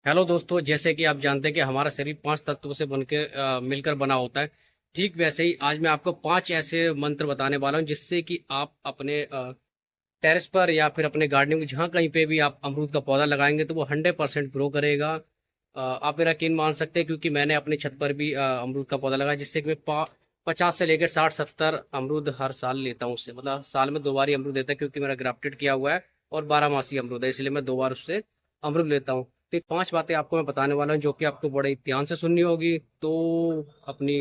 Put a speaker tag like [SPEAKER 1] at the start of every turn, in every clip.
[SPEAKER 1] Hello दोस्तों, जैसे कि आप जानते हैं कि हमारा शरीर 5 तत्वों से बनकर मिलकर बना होता है। ठीक वैसे ही आज मैं आपको 5 ऐसे मंत्र बताने वाला हूँ जिससे कि आप अपने टेरेस पर या फिर अपने गार्डनिंग में जहाँ कहीं पे भी आप अमरूद का पौधा लगाएंगे तो वो 100% ग्रो करेगा। आप मेरा यकीन मान सकते हैं क्योंकि मैंने अपनी छत पर भी अमरूद का पौधा लगाया, जिससे कि मैं 50 से लेकर 60-70 अमरूद हर साल लेता हूँ उससे। मतलब साल में 2 बार ही अमरूद देता है क्योंकि मेरा ग्राफ्टेड किया हुआ है और 12 मासी अमरूद है, इसलिए मैं 2 बार उससे अमरूद लेता हूँ। तो ये 5 बातें आपको मैं बताने वाला हूँ जो कि आपको बड़े ध्यान से सुननी होगी। तो अपनी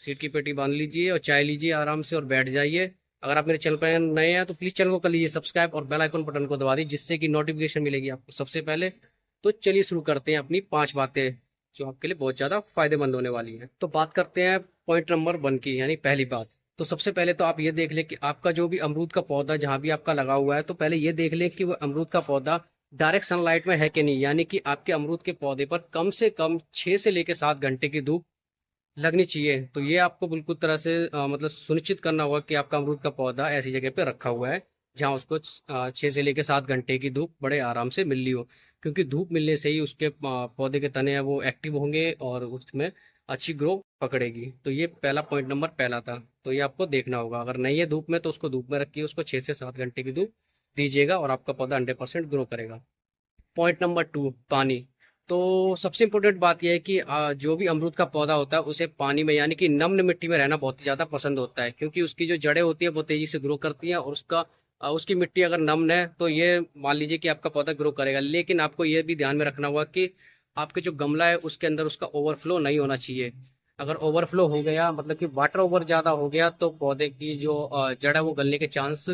[SPEAKER 1] सीट की पेटी बांध लीजिए और चाय लीजिए आराम से और बैठ जाइए। अगर आप मेरे चैनल पर नए हैं तो प्लीज चैनल को कर लीजिए सब्सक्राइब और बेल आइकन बटन को दबा दीजिए, जिससे कि नोटिफिकेशन मिलेगी आपको सबसे पहले। तो चलिए शुरू करते हैं अपनी 5 बातें जो आपके लिए बहुत ज्यादा फायदेमंद होने वाली है। तो बात करते हैं पॉइंट नंबर 1 की, यानी पहली बात। तो सबसे पहले तो आप ये देख लें कि आपका जो भी अमरूद का पौधा जहां भी आपका लगा हुआ है, तो पहले ये देख लें कि वो अमरूद का पौधा डायरेक्ट सनलाइट में है कि नहीं, यानी कि आपके अमरूद के पौधे पर कम से कम 6 से लेकर 7 घंटे की धूप लगनी चाहिए। तो ये आपको बिल्कुल तरह से मतलब सुनिश्चित करना होगा कि आपका अमरूद का पौधा ऐसी जगह पे रखा हुआ है जहाँ उसको 6 से लेकर 7 घंटे की धूप बड़े आराम से मिल रही हो। क्योंकि धूप मिलने से ही उसके पौधे के तने हैं वो एक्टिव होंगे और उसमें अच्छी ग्रो पकड़ेगी। तो ये पहला पॉइंट नंबर पहला था। तो ये आपको देखना होगा, अगर नहीं है धूप में तो उसको धूप में रखिए, उसको 6 से 7 घंटे की धूप दीजिएगा और आपका पौधा 100% ग्रो करेगा। पॉइंट नंबर 2, पानी। तो सबसे इम्पोर्टेंट बात यह है कि जो भी अमरूद का पौधा होता है उसे पानी में यानी कि नम्र मिट्टी में रहना बहुत ही ज्यादा पसंद होता है, क्योंकि उसकी जो जड़ें होती है वो तेजी से ग्रो करती हैं और उसकी मिट्टी अगर नम्र है तो ये मान लीजिए कि आपका पौधा ग्रो करेगा। लेकिन आपको ये भी ध्यान में रखना होगा कि आपके जो गमला है उसके अंदर उसका ओवरफ्लो नहीं होना चाहिए। अगर ओवरफ्लो हो गया मतलब कि वाटर ओवर ज्यादा हो गया तो पौधे की जो जड़ है वो गलने के चांस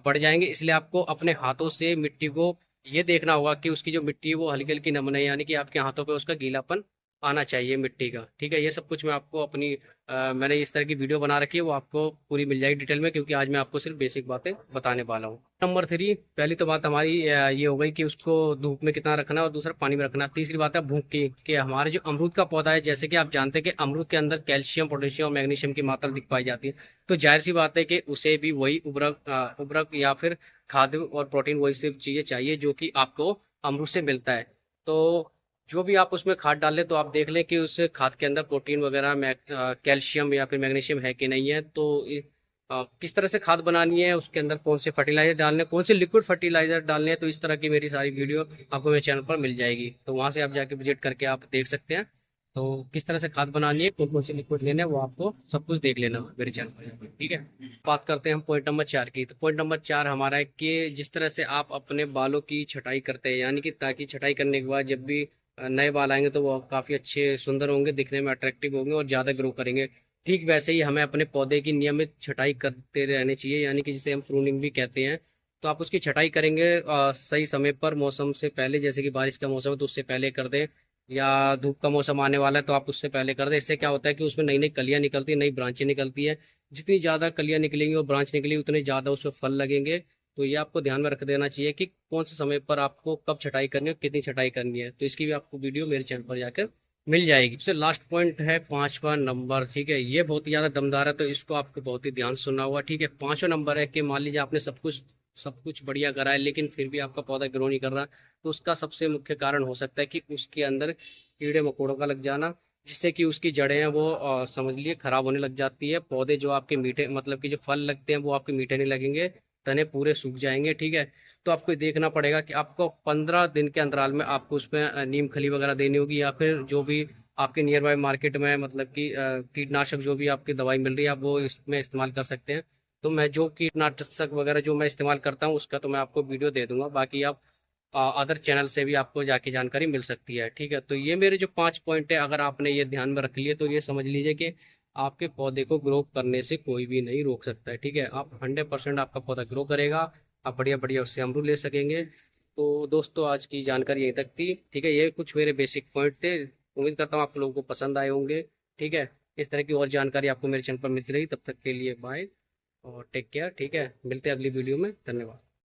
[SPEAKER 1] बढ़ जाएंगे। इसलिए आपको अपने हाथों से मिट्टी को ये देखना होगा कि उसकी जो मिट्टी है वो हल्की हल्की नमन है, यानी कि आपके हाथों पे उसका गीलापन आना चाहिए मिट्टी का। ठीक है, ये सब कुछ मैं आपको अपनी मैंने इस तरह की वीडियो बना रखी है, वो आपको पूरी मिल जाएगी डिटेल में, क्योंकि आज मैं आपको सिर्फ बेसिक बातें बताने वाला हूँ। नंबर 3, पहली तो बात हमारी ये हो गई कि उसको धूप में कितना रखना है और दूसरा पानी में रखना है। तीसरी बात है भूख की, कि हमारे जो अमरूद का पौधा है, जैसे कि आप जानते हैं कि अमरूद के अंदर कैल्शियम, पोटेशियम और मैग्नीशियम की मात्रा दिख पाई जाती है। तो जाहिर सी बात है कि उसे भी वही उर्वरक या फिर खाद्य और प्रोटीन वही सब चीजें चाहिए जो कि आपको अमरूद से मिलता है। तो जो भी आप उसमें खाद डाल लें तो आप देख लें कि उस खाद के अंदर प्रोटीन वगैरह कैल्शियम या फिर मैग्नीशियम है कि नहीं है। तो किस तरह से खाद बनानी है, उसके अंदर कौन से फर्टिलाइजर डालने हैं, कौन से लिक्विड फर्टिलाइजर डालने हैं, तो इस तरह की मेरी सारी वीडियो आपको मेरे चैनल पर मिल जाएगी। तो वहां से आप जाके विजिट करके आप देख सकते हैं। तो किस तरह से खाद बनानी है, कौन कौन से लिक्विड लेने हैं, वो आपको सब कुछ देख लेना मेरे चैनल पर जाकर। ठीक है, बात करते हैं हम पॉइंट नंबर 4 की। तो पॉइंट नंबर 4 हमारा है कि जिस तरह से आप अपने बालों की छटाई करते हैं, यानी कि ताकि छटाई करने के बाद जब भी नए बाल आएंगे तो वो काफी अच्छे सुंदर होंगे, दिखने में अट्रैक्टिव होंगे और ज्यादा ग्रो करेंगे। ठीक वैसे ही हमें अपने पौधे की नियमित छटाई करते रहनी चाहिए, यानी कि जिसे हम प्रूनिंग भी कहते हैं। तो आप उसकी छटाई करेंगे सही समय पर, मौसम से पहले, जैसे कि बारिश का मौसम है तो उससे पहले कर दें, या धूप का मौसम आने वाला है तो आप उससे पहले कर दें। इससे क्या होता है कि उसमें नई नई कलियां निकलती है, नई ब्रांचें निकलती है। जितनी ज्यादा कलियां निकलेंगी और ब्रांच निकलेगी उतने ज्यादा उसमें फल लगेंगे। तो ये आपको ध्यान में रख देना चाहिए कि कौन से समय पर आपको कब छटाई करनी है और कितनी छटाई करनी है। तो इसकी भी आपको वीडियो मेरे चैनल पर जाकर मिल जाएगी। सबसे लास्ट पॉइंट है 5वां नंबर। ठीक है, ये बहुत ही ज्यादा दमदार है तो इसको आपको बहुत ही ध्यान से सुनना होगा। ठीक है, 5वां नंबर है कि मान लीजिए आपने सब कुछ बढ़िया करा है लेकिन फिर भी आपका पौधा ग्रो नहीं कर रहा, तो उसका सबसे मुख्य कारण हो सकता है कि उसके अंदर कीड़े मकोड़ों का लग जाना, जिससे कि उसकी जड़ें हैं वो समझ लिए खराब होने लग जाती है। पौधे जो आपके मीठे मतलब कि जो फल लगते हैं वो आपके मीठे नहीं लगेंगे, तने पूरे सूख जाएंगे। ठीक है, तो आपको देखना पड़ेगा कि आपको 15 दिन के अंतराल में आपको उसमें नीम खली वगैरह देनी होगी, या फिर जो भी आपके नियर बाय मार्केट में मतलब कि कीटनाशक जो भी आपकी दवाई मिल रही है आप वो इसमें इस्तेमाल कर सकते हैं। तो मैं जो कीटनाशक वगैरह जो मैं इस्तेमाल करता हूँ उसका तो मैं आपको वीडियो दे दूंगा, बाकी आप अदर चैनल से भी आपको जाके जानकारी मिल सकती है। ठीक है, तो ये मेरे जो 5 पॉइंट है, अगर आपने ये ध्यान में रख लिए तो ये समझ लीजिए कि आपके पौधे को ग्रो करने से कोई भी नहीं रोक सकता है। ठीक है, आप 100% आपका पौधा ग्रो करेगा, आप बढ़िया बढ़िया उससे अमरूद ले सकेंगे। तो दोस्तों आज की जानकारी यहीं तक थी। ठीक है, ये कुछ मेरे बेसिक पॉइंट थे, उम्मीद करता हूँ आप लोगों को पसंद आए होंगे। ठीक है, इस तरह की और जानकारी आपको मेरे चैनल पर मिलती रही, तब तक के लिए बाय और टेक केयर। ठीक है, मिलते हैं अगली वीडियो में, धन्यवाद।